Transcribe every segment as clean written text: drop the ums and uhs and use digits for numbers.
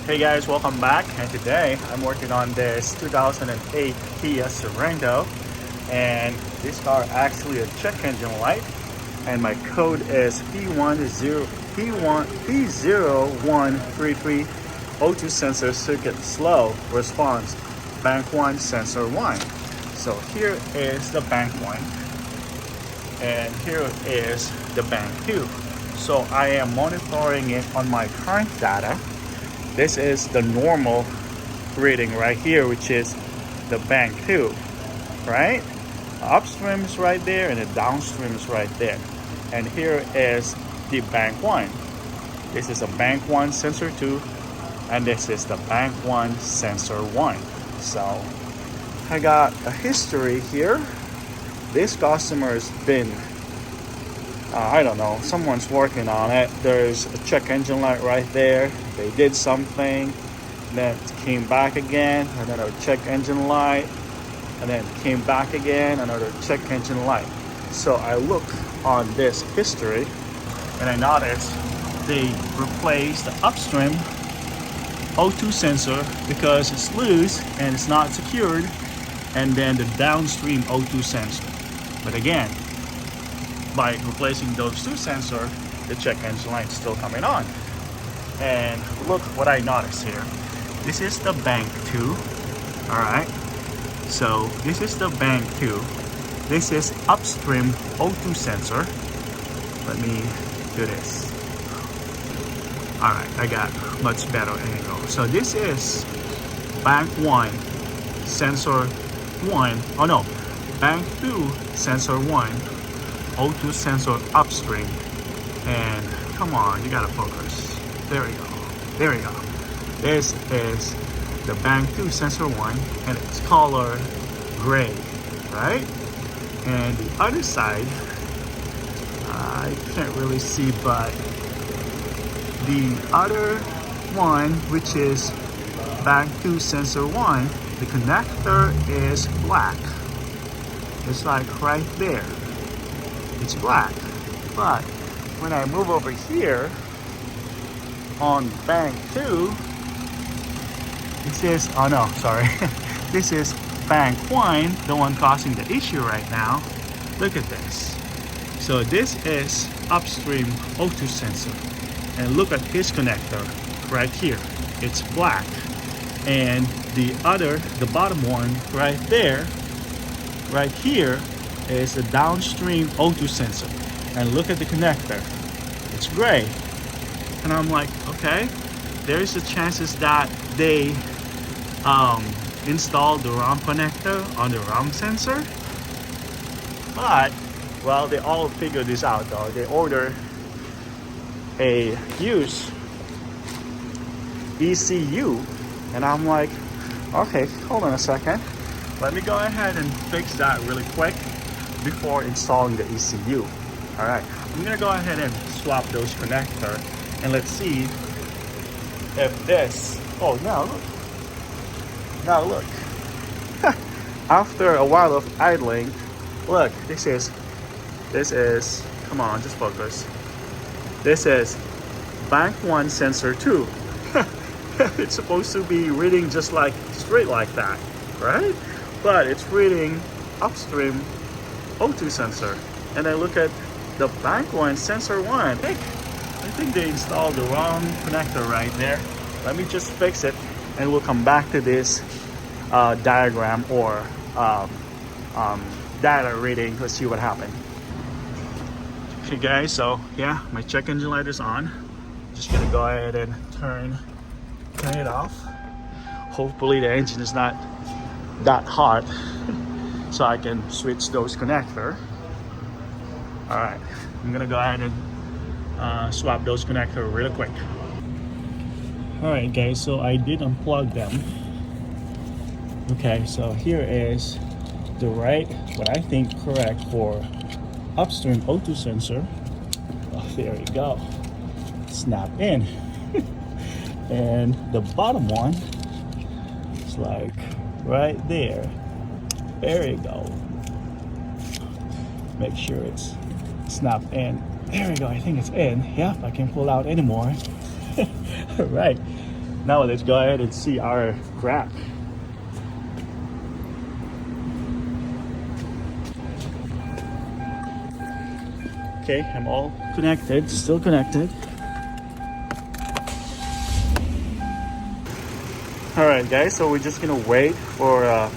Hey guys, welcome back, and today I'm working on this 2008 Kia Sorento, and this car actually a check engine light, and my code is P0133 O2 sensor circuit slow response bank 1 sensor 1. So here is the bank 1 and here is the bank 2. So I am monitoring it on my current data. This is the normal reading right here, which is the bank 2, right? The upstream is right there and the downstream is right there. And here is the bank 1. This is a bank 1 sensor 2, and this is the bank 1 sensor 1. So I got a history here. This customer's been I don't know, someone's working on it. There's a check engine light right there. They did something, then came back again, another check engine light, and then came back again, another check engine light. So I look on this history and I noticed they replaced the upstream O2 sensor because it's loose and it's not secured, and then the downstream O2 sensor. But again, by replacing those two sensors, the check engine light is still coming on. And look what I noticed here. This is the bank 2. Alright. So this is the bank 2. This is upstream O2 sensor. Let me do this. Alright, I got much better angle. So this is bank 1 sensor 1. Oh no, bank 2 sensor 1. O2 sensor upstream, and come on, you gotta focus. There we go. There we go. This is the bank 2 sensor 1, and it's color gray, right? And the other side, I can't really see, but the other one, which is bank 2 sensor 1, the connector is black. It's like right there. It's black, but when I move over here on bank 2, it says, oh no, sorry, this is bank 1, the one causing the issue right now. Look at this. So this is upstream O2 sensor, and look at this connector right here. It's black, and the bottom one right there, right here, is the downstream O2 sensor, and look at the connector, it's gray. And I'm like, okay, there's the chances that they installed the wrong connector on the wrong sensor. But well, they all figured this out though. They order a used ECU, and I'm like, okay, hold on a second, let me go ahead and fix that really quick before installing the ECU. Alright, I'm gonna go ahead and swap those connector, and let's see if this, oh now look, after a while of idling, look, this is, come on, just focus, this is bank 1 sensor 2. It's supposed to be reading just like straight like that, right? But it's reading upstream O2 sensor, and I look at the bank 1 sensor 1. I think they installed the wrong connector right there. Let me just fix it, and we'll come back to this diagram or data reading. Let's see what happened. Okay guys, so yeah, my check engine light is on. Just gonna go ahead and turn it off. Hopefully the engine is not that hot, so I can switch those connector. All right, I'm gonna go ahead and swap those connector really quick. All right guys, so I did unplug them. Okay, so here is the what I think correct for upstream O2 sensor. Oh, there you go, snap in. And the bottom one is like right there. There you go. Make sure it's snapped in. There we go, I think it's in. Yep, I can't pull out anymore. All right, Now let's go ahead and see our graph. Okay, I'm all connected, still connected. All right, guys, so we're just gonna wait for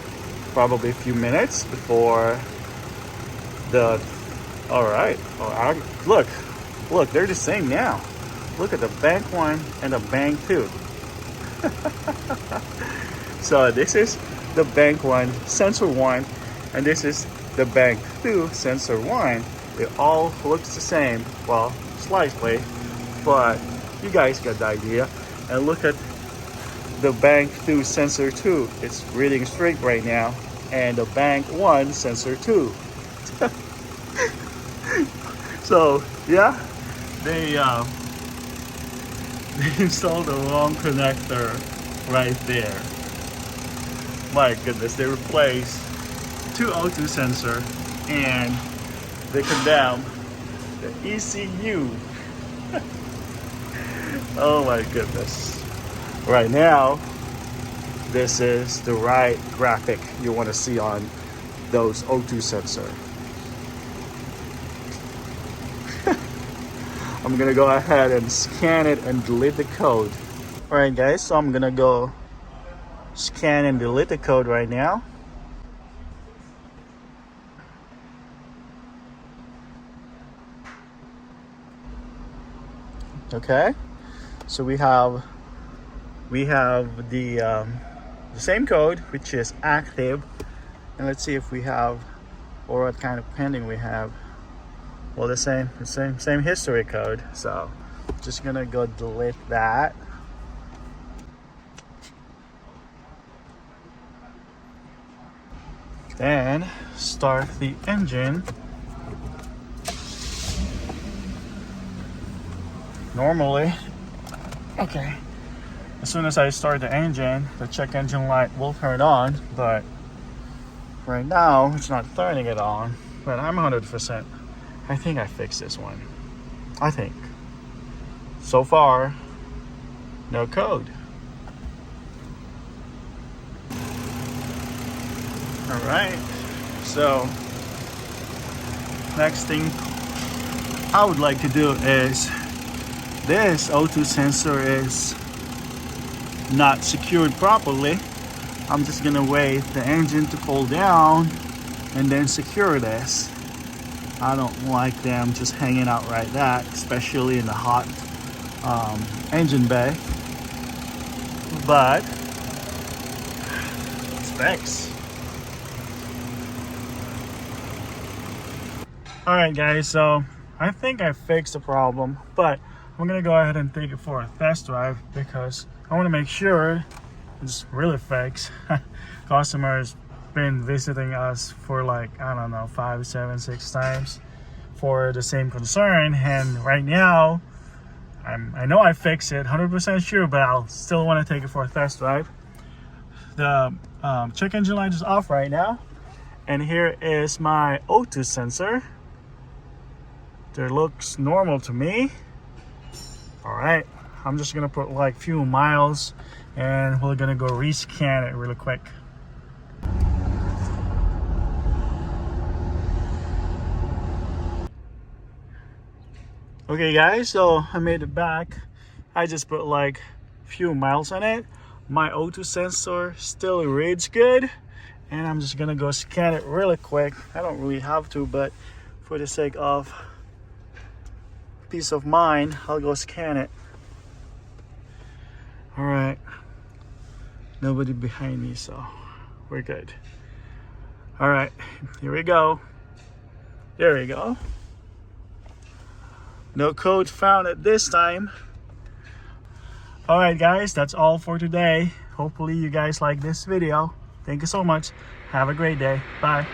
probably a few minutes before the. All right, look, they're the same now. Look at the bank 1 and the bank 2. So this is the bank 1 sensor 1, and this is the bank 2 sensor 1. It all looks the same, well, slightly, but you guys got the idea. And look at the bank 2 sensor 2. It's reading straight right now, and the bank 1 sensor 2. So yeah, they installed the wrong connector right there. My goodness, they replaced 2 O2 sensor and they condemn the ECU. Oh my goodness. Right now, this is the right graphic you want to see on those O2 sensor. I'm gonna go ahead and scan it and delete the code. Alright guys, so I'm gonna go scan and delete the code right now. Okay, so we have the same code, which is active, and let's see if we have, or what kind of pending we have. Well, the same history code. So just gonna go delete that. Then start the engine. Normally, okay, as soon as I start the engine, the check engine light will turn on, but right now it's not turning it on. But I'm 100%. I think I fixed this one. I think. So far, no code. All right. So next thing I would like to do is, this O2 sensor is not secured properly. I'm just gonna wait the engine to cool down and then secure this. I don't like them just hanging out like that, especially in the hot engine bay. But it's fixed. All right, guys. So I think I fixed the problem, but I'm gonna go ahead and take it for a test drive because I want to make sure it's really fixed. Customers been visiting us for like, I don't know, 5, 7, 6 times for the same concern, and right now I know I fixed it 100% sure, but I'll still want to take it for a test drive. The check engine light is off right now, and here is my O2 sensor. It looks normal to me. All right, I'm just gonna put like few miles and we're gonna go rescan it really quick. Okay guys, so I made it back. I just put like few miles on it. My O2 sensor still reads good, and I'm just gonna go scan it really quick. I don't really have to, but for the sake of peace of mind, I'll go scan it. All right, nobody behind me, so we're good. All right, here we go. There we go. No code found at this time. All right guys, that's all for today. Hopefully you guys like this video. Thank you so much. Have a great day. Bye.